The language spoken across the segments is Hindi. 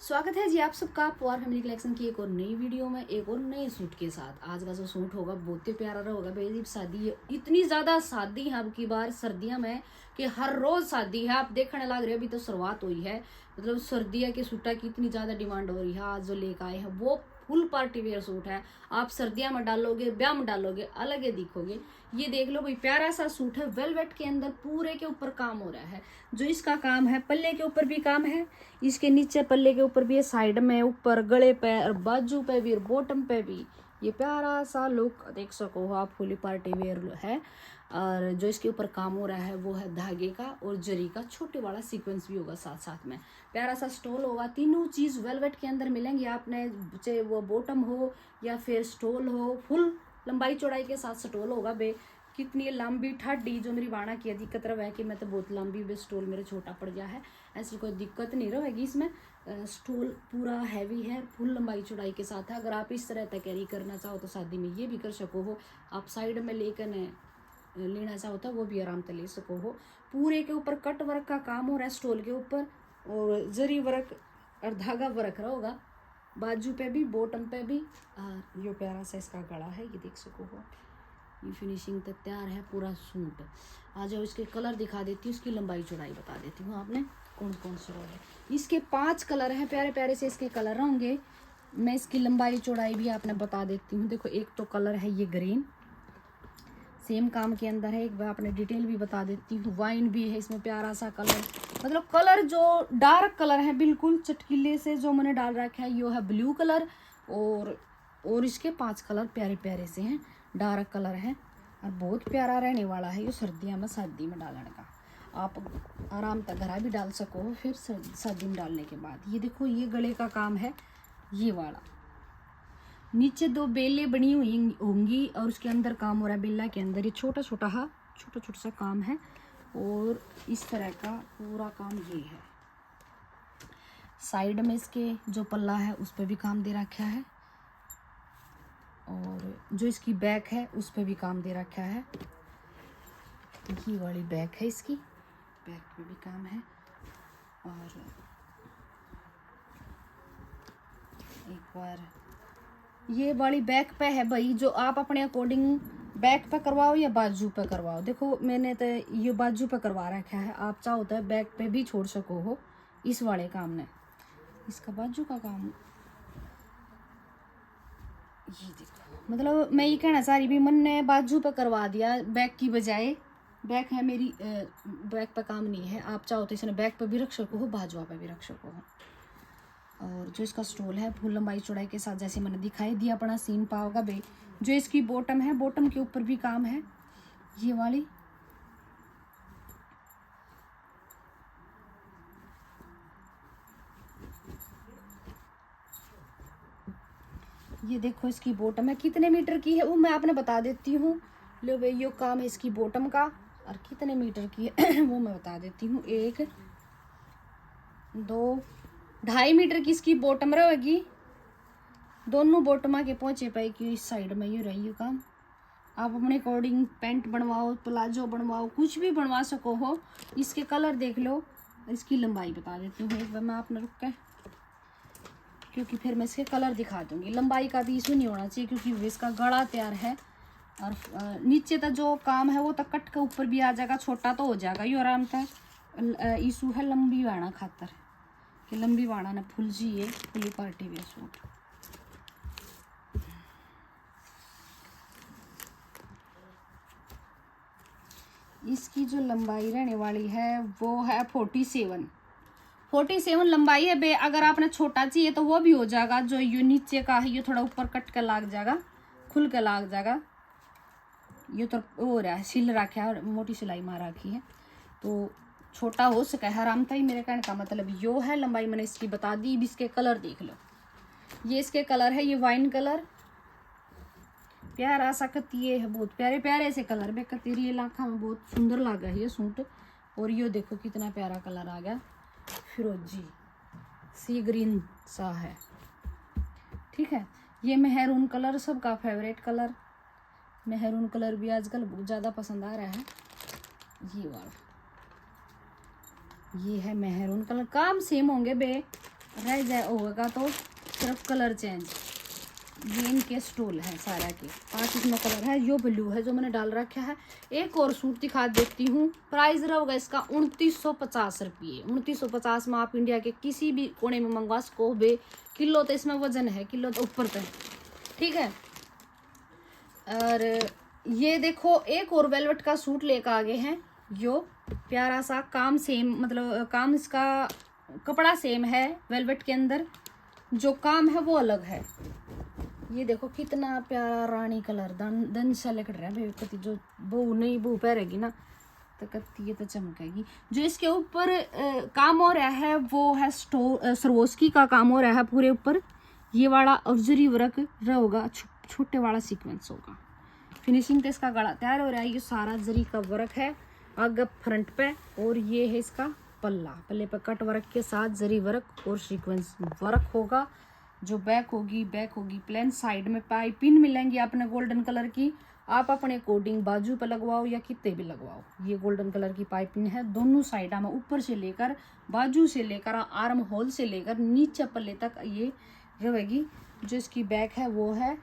स्वागत है जी आप सबका पुआर फैमिली कलेक्शन की एक और नई वीडियो में एक और नए सूट के साथ। आज का जो सूट होगा बहुत ही प्यारा होगा भाई। शादी है, इतनी ज्यादा शादी है अब की बार सर्दियों में कि हर रोज शादी है। आप देखने लग रहे हो, अभी तो शुरुआत हुई है। मतलब सर्दियों के सूटा की इतनी ज्यादा डिमांड हो रही है। आज जो लेकर आए हैं वो फुल पार्टी वेयर सूट है। आप सर्दियों में डालोगे, ब्याह में डालोगे, अलग ही दिखोगे। ये देख लो भाई, प्यारा सा सूट है, वेलवेट के अंदर पूरे के ऊपर काम हो रहा है। जो इसका काम है, पल्ले के ऊपर भी काम है, इसके नीचे पल्ले के ऊपर भी है, साइड में, ऊपर गले पे और बाजू पे भी और बॉटम पे भी ये प्यारा सा लुक देख सको हो आप। फुली पार्टी वेयर है। और जो इसके ऊपर काम हो रहा है वो है धागे का और जरी का छोटे वाला सीक्वेंस भी होगा साथ साथ में। प्यारा सा स्टोल होगा। तीनों चीज वेलवेट के अंदर मिलेंगी आपने, चाहे वो बॉटम हो या फिर स्टोल हो। फुल लंबाई चौड़ाई के साथ स्टोल होगा बे। कितनी लंबी ठाडी जो मेरी बाणा की दिक्कत रहा कि मैं तो बहुत लंबी बे, स्टोल मेरे छोटा पड़ गया है। ऐसी कोई दिक्कत नहीं रहेगी इसमें। स्टोल पूरा हैवी है, फुल लंबाई चौड़ाई के साथ है। अगर आप इस तरह तक कैरी करना चाहो तो शादी में ये भी कर सको हो। आप साइड में लेकर लेना चाहो तो वो भी आराम से ले सको हो। पूरे के ऊपर कट वर्क का काम हो रहा है स्टोल के ऊपर, और जरी वर्क और धागा वर्क रहा होगा बाजू पे भी, बॉटम पे भी। और ये प्यारा सा इसका गला है, ये देख सको हो। ये फिनिशिंग तो तैयार है पूरा सूट। आ जाओ इसके कलर दिखा देती हूँ, इसकी लंबाई चौड़ाई बता देती हूँ आपने कौन कौन से है। इसके 5 कलर हैं, प्यारे प्यारे से इसके कलर होंगे। मैं इसकी लंबाई चौड़ाई भी आपने बता देती हूँ। देखो, एक तो कलर है ये ग्रीन, सेम काम के अंदर है। एक बार आपने डिटेल भी बता देती हूँ। वाइन भी है इसमें, प्यारा सा कलर। मतलब कलर जो डार्क कलर है बिल्कुल चटकीले से जो मैंने डाल रखा है, ये है ब्लू कलर। और इसके 5 कलर प्यारे प्यारे से हैं, डार्क कलर है और बहुत प्यारा रहने वाला है। ये सर्दियों में शादी में डालने का आप आराम तक घर भी डाल सको हो। फिर शादी में डालने के बाद ये देखो, ये गले का काम है ये वाला। नीचे 2 बेले बनी हुई होंगी और उसके अंदर काम हो रहा है। बेला के अंदर ये छोटा छोटा सा काम है। और इस तरह का पूरा काम ये है। साइड में इसके जो पल्ला है उस पर भी काम दे रखा है, और जो इसकी बैक है उस पर भी काम दे रखा है। ये वाली बैक है, इसकी बैक पे भी काम है। और एक बार ये वाली बैक पे है भाई, जो आप अपने अकॉर्डिंग बैक पे करवाओ या बाजू पे करवाओ। देखो, मैंने तो ये बाजू पे करवा रखा है, आप चाहो तो बैक पे भी छोड़ सको हो इस वाले काम ने। इसका बाजू का काम ये देखो। मतलब मैं ये कहना चाह रही भी, मन ने बाजू पे करवा दिया बैक की बजाय। बैक है मेरी, बैक पे काम नहीं है। आप चाहो तो इसने बैक पे भी रख सको हो, बाजुआ पे भी रख सको हो। और जो इसका स्टोल है फुल लंबाई चौड़ाई के साथ, जैसे मैंने दिखाई दिया अपना सीन पाओगा बे। जो इसकी बॉटम है, बॉटम के ऊपर भी काम है ये वाली। ये देखो, इसकी बॉटम है, कितने मीटर की है वो मैं आपने बता देती हूँ। लो भाई, ये काम है इसकी बॉटम का, और कितने मीटर की है वो मैं बता देती हूँ। 1 2 2.5 मीटर की इसकी बॉटम रहेगी। दोनों बॉटमा के पहुंचे पाए कि इस साइड में ये रही काम। आप अपने अकॉर्डिंग पैंट बनवाओ, प्लाजो बनवाओ, कुछ भी बनवा सको हो। इसके कलर देख लो, इसकी लंबाई बता देती हूँ एक बार मैं, आपने रुक के, क्योंकि फिर मैं इसके कलर दिखा दूंगी। लंबाई का भी इशू नहीं होना चाहिए क्योंकि इसका गला तैयार है। और नीचे तक जो काम है वो तक कट के ऊपर भी आ जाएगा, छोटा तो हो जाएगा ये आराम से। इशू है लंबी वाणा खातर कि लंबी वाणा ने फुल जी है फुली पार्टी वेयर सूट। इसकी जो लंबाई रहने वाली है वो है 47 लंबाई है बे। अगर आपने छोटा चाहिए तो वो भी हो जाएगा। जो ये नीचे का है ये थोड़ा ऊपर कट कर लाग जाएगा, खुल के लाग जाएगा। ये तो हो रहा है, सिल रखा है और मोटी सिलाई मार रखी है, तो छोटा हो सके आराम था ही। मेरे कहने का मतलब यो है। लंबाई मैंने इसकी बता दी। अब इसके कलर देख लो। ये इसके कलर है, ये वाइन कलर, प्यारा सा कतिये है, बहुत प्यारे प्यारे से कलर में कतीरी लाखा में बहुत सुंदर लगा है ये सूट। और ये देखो कितना प्यारा कलर आ गया, फिरोजी सी ग्रीन सा है। ठीक है, ये मेहरून कलर सबका फेवरेट कलर। मेहरून कलर भी आजकल बहुत ज़्यादा पसंद आ रहा है। ये वाला ये है मेहरून कलर। काम सेम होंगे बे, रह जाए होगा तो सिर्फ कलर चेंज। ये इनके स्टोल है सारा के 5 इसमें कलर है। यो ब्लू है जो मैंने डाल रखा है। एक और सूट दिखा देती हूँ। प्राइस रहेगा इसका 2950 रुपये। 2950 में आप इंडिया के किसी भी कोने में मंगवा सको बे। किलो तो इसमें वजन है, किलो तो ऊपर तक, ठीक है। और ये देखो एक और वेलवेट का सूट लेकर आ गए हैं। यो प्यारा सा काम सेम, मतलब काम इसका कपड़ा सेम है वेलवेट के अंदर, जो काम है वो अलग है। ये देखो कितना प्यारा रानी कलर दन सा लग रहा है भाई। कति जो बहू नहीं बहू पहरेगी ना तो कति ये तो चमकेगी। जो इसके ऊपर काम हो रहा है वो है सरोस्की का काम हो रहा है पूरे ऊपर। ये वाला और जरी वर्क रहेगा, छोटे वाला सीक्वेंस होगा। फिनिशिंग तो इसका गला तैयार हो रहा है। ये सारा जरी का वर्क है आगे फ्रंट पे। और ये है इसका पल्ला, पल्ले पे कट वर्क के साथ जरी वर्क और सीक्वेंस वर्क होगा। जो बैक होगी प्लेन। साइड में पाइपिंग मिलेंगी आपने गोल्डन कलर की। आप अपने अकॉर्डिंग बाजू पे लगवाओ या कितने भी लगवाओ। ये गोल्डन कलर की पाइपिंग है दोनों साइड में, ऊपर से लेकर बाजू से लेकर आर्म होल से लेकर नीचे पल्ले तक ये रहेगी। जो इसकी बैक है वो है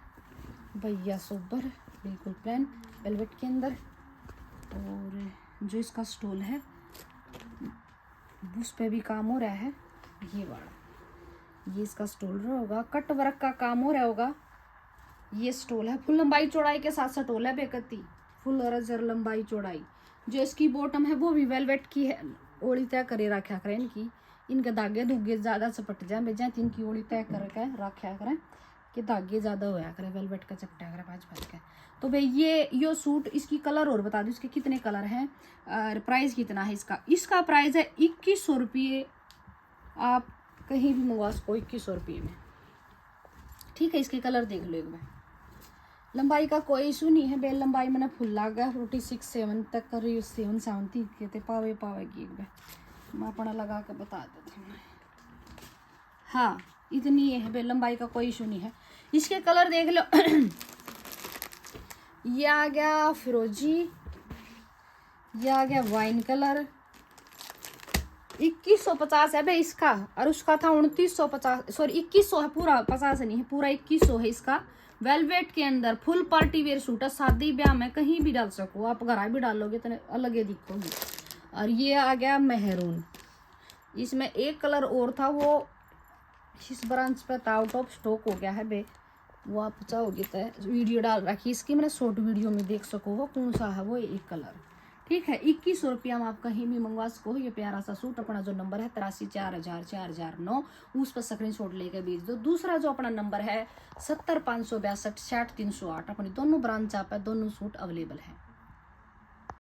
भैया सोबर, बिल्कुल प्लेन वेलवेट के अंदर। और जो इसका स्टोल है उस पे भी काम हो रहा है। ये वाला ये इसका स्टोल होगा, कट वर्क का काम हो रहा होगा। ये स्टोल है फुल लंबाई चौड़ाई के साथ स्टोल है बेकती, फुल अरजर लंबाई चौड़ाई। जो इसकी बॉटम है वो भी वेलवेट की है। ओड़ी तय करे रखा करें इनकी, इनके धागे धुगे ज्यादा चपट जाए बेजा इनकी ओड़ी तय करके रखा करें कि धागे ज्यादा होया करे, वेलवेट का चपटा करे भाज के। तो भाई ये सूट इसकी कलर और बता दो इसके कितने कलर हैं और प्राइस कितना है इसका। इसका प्राइस है 2100 रुपये। आप कहीं भी मंगवा सको 2100 रुपये में, ठीक है। इसके कलर देख लो एक बार। लंबाई का कोई इशू नहीं है, बेल लंबाई मैंने फुल लागा 46-7 तक कर रही हूँ। 7 कहते पावेगी एक बार मैं अपना लगा के बता देती हूँ। हाँ इतनी है बेल लंबाई का कोई इशू नहीं है। इसके कलर देख लो ये आ गया फिरोजी, ये आ गया वाइन कलर। 2150 है भाई इसका, और उसका था 2950, सॉरी 2100 है पूरा, 50 नहीं है पूरा 2100 है इसका। वेलवेट के अंदर फुल पार्टी वेयर सूट है, शादी ब्याह में कहीं भी डाल सको आप, घर भी डालोगे तो अलग ही दिखोगी। और ये आ गया मेहरून। इसमें एक कलर और था वो इस ब्रांच पे था, आउट ऑफ स्टॉक हो गया है बे। वो आप चाहोगे तो वीडियो डाल रखी इसकी मैंने, शॉर्ट वीडियो में देख सको वो कौन सा है वो एक कलर, ठीक है। 2100 रुपया में आप कहीं भी मंगवा सको ये प्यारा सा सूट। अपना जो नंबर है 8340004009 उस पर स्क्रीनशॉट लेकर भेज दो। दूसरा जो अपना नंबर है 70562 60308, अपनी दोनों ब्रांच आप है, दोनों सूट अवेलेबल है।